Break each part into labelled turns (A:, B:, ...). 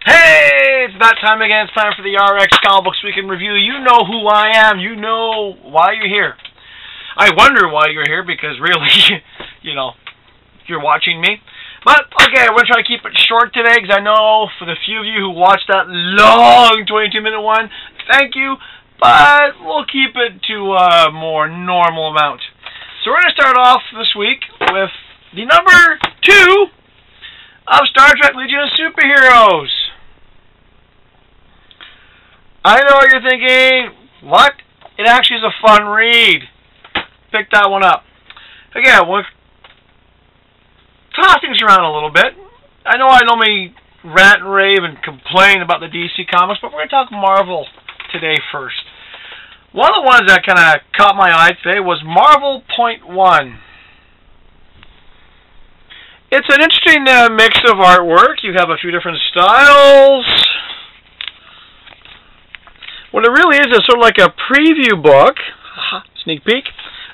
A: Hey, it's that time again. It's time for the RX Comic Books Weekend Review. You know who I am. You know why you're here. I wonder why you're here because really, you're watching me. But, okay, we're going to try to keep it short today because I know for the few of you who watched that long 22-minute one, thank you, but we'll keep it to a more normal amount. So we're going to start off this week with the number 2 of Star Trek Legion of Superheroes. I know what you're thinking. What? It actually is a fun read. Pick that one up. Again, we'll toss things around a little bit. I know I normally rant and rave and complain about the DC comics, but we're going to talk Marvel today first. One of the ones that kind of caught my eye today was Marvel Point One. It's an interesting mix of artwork. You have a few different styles. What it really is sort of like a preview book, sneak peek,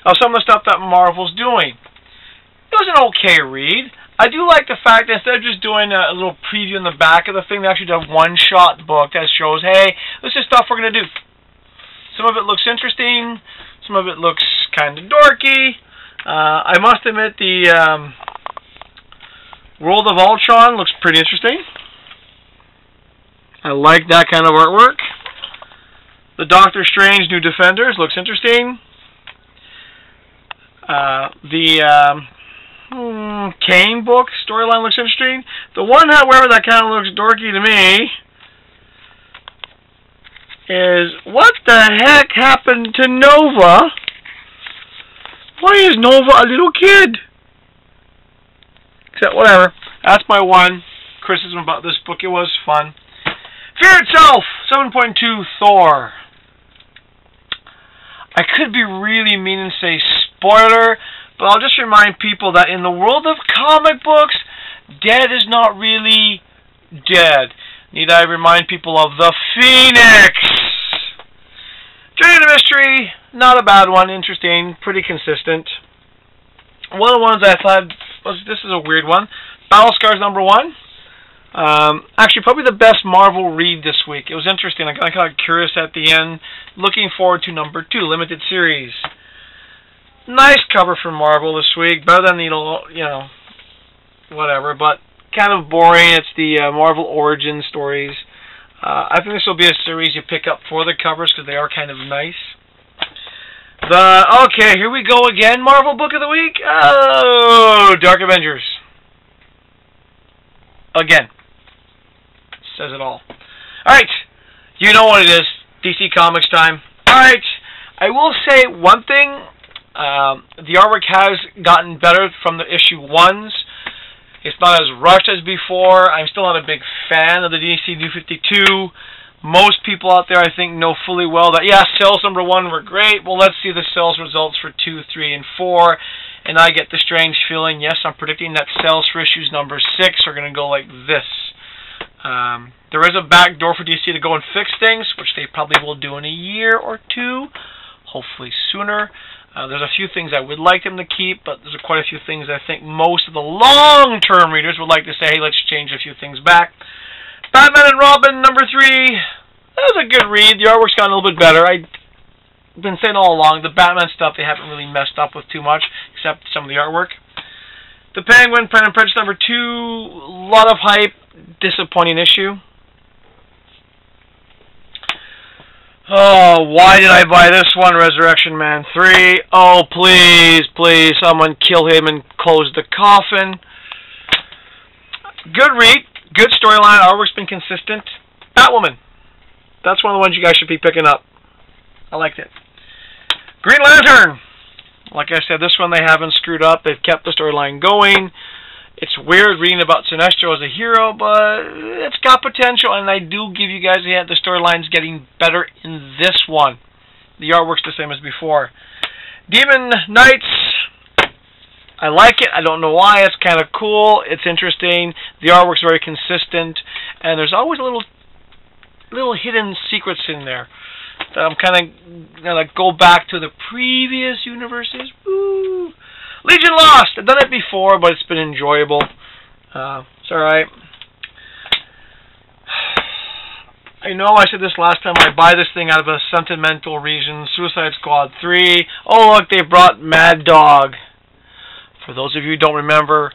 A: of some of the stuff that Marvel's doing. It was an okay read. I do like the fact that instead of just doing a little preview in the back of the thing, they actually do a one-shot book that shows, hey, this is stuff we're going to do. Some of it looks interesting. Some of it looks kind of dorky. I must admit the World of Ultron looks pretty interesting. I like that kind of artwork. The Doctor Strange New Defenders looks interesting. The Kane book storyline looks interesting. The one, however, that kind of looks dorky to me is, what the heck happened to Nova? Why is Nova a little kid? Except, whatever. That's my one criticism about this book. It was fun. Fear Itself, 7.2 Thor. I could be really mean and say spoiler, but I'll just remind people that in the world of comic books, dead is not really dead. Need I remind people of the Phoenix? Journey to Mystery, not a bad one, interesting, pretty consistent. One of the ones I thought was, this is a weird one, Battle Scars number 1. Actually, probably the best Marvel read this week. It was interesting. I got curious at the end. Looking forward to number 2, limited series. Nice cover from Marvel this week. Better than whatever. But kind of boring. It's the Marvel origin stories. I think this will be a series you pick up for the covers because they are kind of nice. Okay, here we go again. Marvel book of the week. Oh, Dark Avengers. Again. Says it all. Alright, you know what it is. DC Comics time. Alright, I will say one thing. The artwork has gotten better from the issue 1s. It's not as rushed as before. I'm still not a big fan of the DC New 52. Most people out there, I think, know fully well that, yeah, sales number 1 were great. Well, let's see the sales results for 2, 3, and 4. And I get the strange feeling, yes, I'm predicting that sales for issues number 6 are going to go like this. There is a back door for DC to go and fix things, which they probably will do in a year or 2, hopefully sooner. There's a few things I would like them to keep, but there's quite a few things I think most of the long-term readers would like to say, hey, let's change a few things back. Batman and Robin, number 3. That was a good read. The artwork's gotten a little bit better. I've been saying all along, the Batman stuff they haven't really messed up with too much, except some of the artwork. The Penguin, Pride and Prejudice, number 2. A lot of hype. Disappointing issue. Oh, why did I buy this one? Resurrection Man 3. Oh, please, please, someone kill him and close the coffin. Good read. Good storyline. Artwork's been consistent. Batwoman. That's one of the ones you guys should be picking up. I liked it. Green Lantern. Like I said, this one they haven't screwed up. They've kept the storyline going. It's weird reading about Sinestro as a hero, but it's got potential, and I do give you guys a hint. The storyline's getting better in this one. The artwork's the same as before. Demon Knights. I like it. I don't know why. It's kind of cool. It's interesting. The artwork's very consistent, and there's always a little hidden secrets in there that I'm kind of gonna go back to the previous universes. Woo! Legion Lost. I've done it before, but it's been enjoyable. It's alright. I know I said this last time, I buy this thing out of a sentimental reason. Suicide Squad 3. Oh, look, they brought Mad Dog. For those of you who don't remember,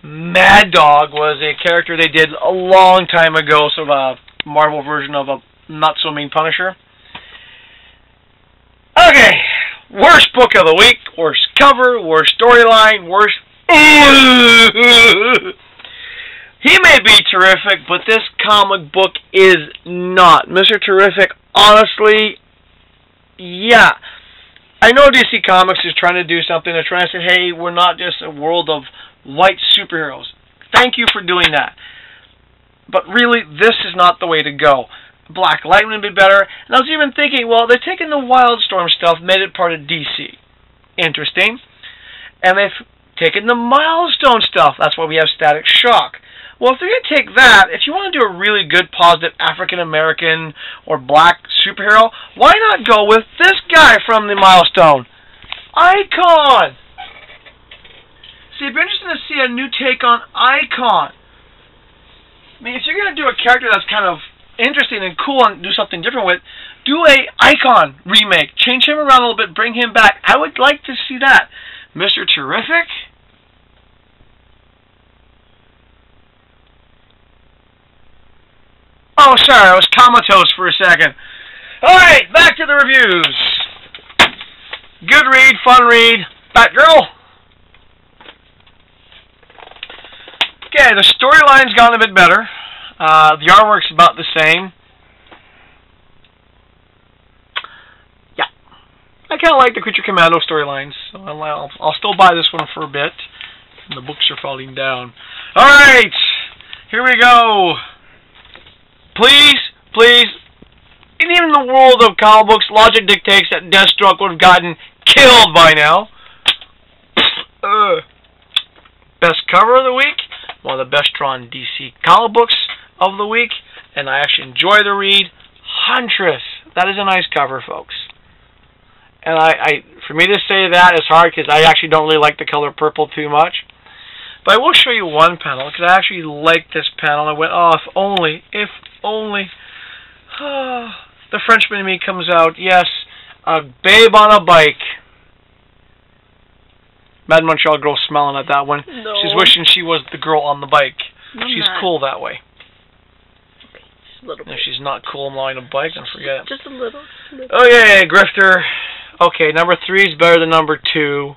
A: Mad Dog was a character they did a long time ago, sort of a Marvel version of a not-so-mean Punisher. Okay, worst book of the week, worst cover, worst storyline, worst... He may be terrific, but this comic book is not. Mr. Terrific, honestly, yeah. I know DC Comics is trying to do something. They're trying to say, hey, we're not just a world of white superheroes. Thank you for doing that. But really, this is not the way to go. Black Lightning would be better. And I was even thinking, well, they've taken the Wildstorm stuff, made it part of DC. Interesting. And they've taken the Milestone stuff. That's why we have Static Shock. Well, if they're going to take that, if you want to do a really good, positive African-American or black superhero, why not go with this guy from the Milestone? Icon! See, it'd be interesting to see a new take on Icon. I mean, if you're going to do a character that's kind of interesting and cool and do something different with, do a Icon remake. Change him around a little bit, bring him back. I would like to see that. Mr. Terrific? Oh, sorry, I was comatose for a second. Alright, back to the reviews. Good read, fun read. Batgirl. Okay, the storyline's gotten a bit better. The artwork's about the same. Yeah. I kind of like the Creature Commando storylines, so I'll still buy this one for a bit. And the books are falling down. Alright, here we go. Please, please, and even in the world of comic books, logic dictates that Deathstroke would have gotten killed by now. Best cover of the week, one of the best drawn DC comic books of the week, and I actually enjoy the read. Huntress, that is a nice cover, folks. And for me to say that is hard because I actually don't really like the color purple too much. But I will show you one panel because I actually like this panel. I went, oh, if only. The Frenchman in me comes out. Yes, a babe on a bike. Mad Montreal girl smiling at that one.
B: No.
A: She's wishing she was the girl on the bike.
B: No,
A: she's
B: not.
A: cool that way.
B: Okay, just a little bit.
A: If she's not cool riding a bike, then forget it.
B: Just a little.
A: Oh yeah, Grifter. Okay, number 3 is better than number 2,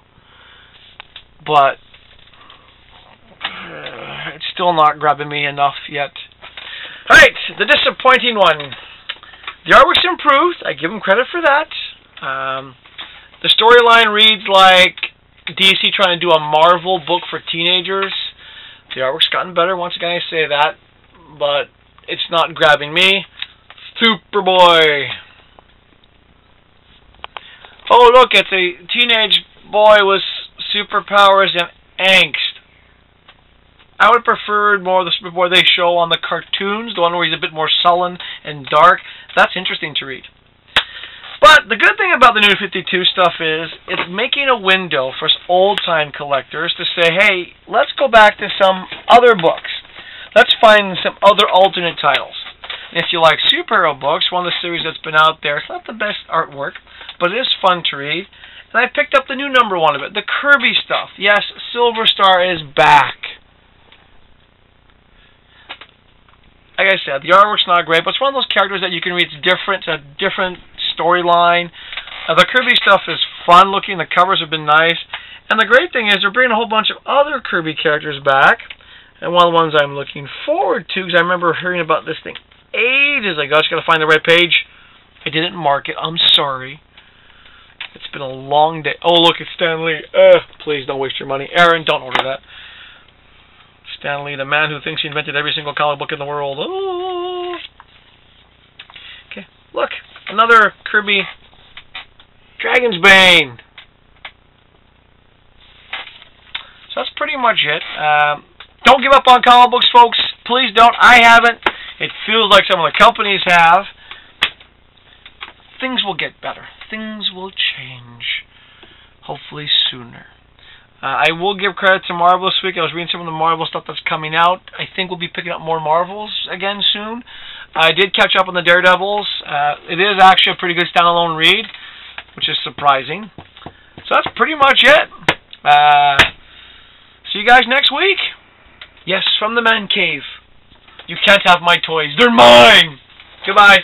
A: but it's still not grabbing me enough yet. Alright, the disappointing one. The artwork's improved. I give them credit for that. The storyline reads like DC trying to do a Marvel book for teenagers. The artwork's gotten better, once again I say that, but it's not grabbing me. Superboy. Oh look, it's a teenage boy with superpowers and angst. I would have preferred more of the Superboy they show on the cartoons, the one where he's a bit more sullen and dark. That's interesting to read. But the good thing about the New 52 stuff is it's making a window for old-time collectors to say, hey, let's go back to some other books. Let's find some other alternate titles. And if you like superhero books, one of the series that's been out there, it's not the best artwork, but it is fun to read. And I picked up the new number 1 of it, the Kirby stuff. Yes, Silver Star is back. Like I said, the artwork's not great, but it's one of those characters that you can read. It's different. It's a different storyline. The Kirby stuff is fun looking. The covers have been nice. And the great thing is they're bringing a whole bunch of other Kirby characters back. And one of the ones I'm looking forward to, because I remember hearing about this thing ages ago. I just got to find the right page. I didn't mark it. I'm sorry. It's been a long day. Oh, look, it's Stan Lee. Please don't waste your money. Aaron, don't order that. Stan Lee, the man who thinks he invented every single comic book in the world. Oh. Okay, look, another Kirby Dragon's Bane. So that's pretty much it. Don't give up on comic books, folks. Please don't. I haven't. It feels like some of the companies have. Things will get better. Things will change. Hopefully sooner. I will give credit to Marvel this week. I was reading some of the Marvel stuff that's coming out. I think we'll be picking up more Marvels again soon. I did catch up on the Daredevils. It is actually a pretty good standalone read, which is surprising. So that's pretty much it. See you guys next week. Yes, from the man cave. You can't have my toys. They're mine. Goodbye.